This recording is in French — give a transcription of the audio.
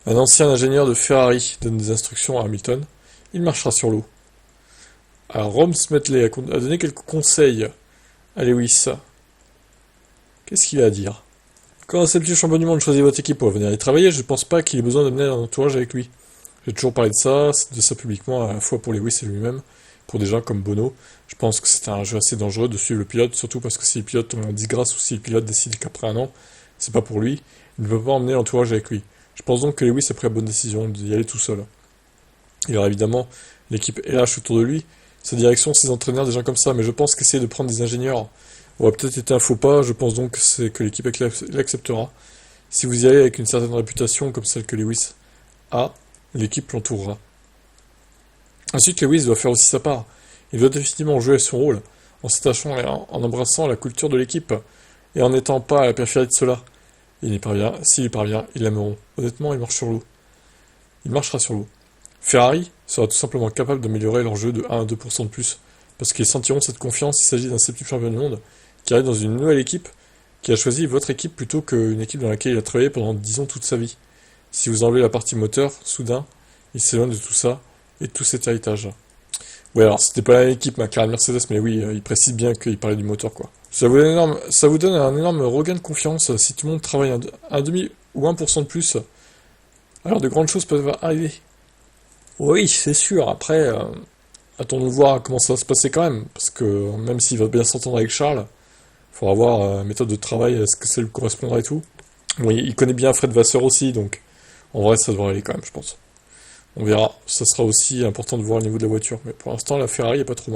Un ancien ingénieur de Ferrari donne des instructions à Hamilton. Il marchera sur l'eau. Alors, Rome Smedley a donné quelques conseils à Lewis. Qu'est-ce qu'il a à dire? Quand un septième champion du monde choisit votre équipe pour venir y travailler, je ne pense pas qu'il ait besoin d'amener un entourage avec lui. J'ai toujours parlé de ça publiquement, à la fois pour Lewis et lui-même, pour des gens comme Bono. Je pense que c'est un jeu assez dangereux de suivre le pilote, surtout parce que si le pilote tombe en disgrâce ou si le pilote décide qu'après un an, c'est pas pour lui, il ne peut pas emmener l'entourage avec lui. Je pense donc que Lewis a pris la bonne décision d'y aller tout seul. Il y aura évidemment l'équipe LH autour de lui, sa direction, ses entraîneurs, des gens comme ça, mais je pense qu'essayer de prendre des ingénieurs aurait peut-être été un faux pas, je pense donc que l'équipe l'acceptera. Si vous y allez avec une certaine réputation comme celle que Lewis a, l'équipe l'entourera. Ensuite, Lewis doit faire aussi sa part. Il doit définitivement jouer son rôle, en s'attachant et en embrassant la culture de l'équipe, et en n'étant pas à la périphérie de cela. S'il y parvient, ils l'aimeront. Honnêtement, il marche sur l'eau. Il marchera sur l'eau. Ferrari sera tout simplement capable d'améliorer leur jeu de 1 à 2% de plus, parce qu'ils sentiront cette confiance. Il s'agit d'un septième champion du monde qui arrive dans une nouvelle équipe, qui a choisi votre équipe plutôt qu'une équipe dans laquelle il a travaillé pendant, disons, toute sa vie. Si vous enlevez la partie moteur, soudain, il s'éloigne de tout ça et de tout cet héritage. Ouais, alors c'était pas la même équipe, McLaren Mercedes, mais oui, il précise bien qu'il parlait du moteur, quoi. Ça vous donne un énorme regain de confiance si tout le monde travaille un demi ou 1% de plus. Alors de grandes choses peuvent arriver. Oui, c'est sûr. Après, attendons de voir comment ça va se passer quand même, parce que même s'il va bien s'entendre avec Charles, il faudra voir la méthode de travail, est-ce que ça lui correspondra et tout. Bon, il connaît bien Fred Vasseur aussi, donc en vrai, ça devrait aller quand même, je pense. On verra. Ça sera aussi important de voir le niveau de la voiture. Mais pour l'instant, la Ferrari est pas trop mal.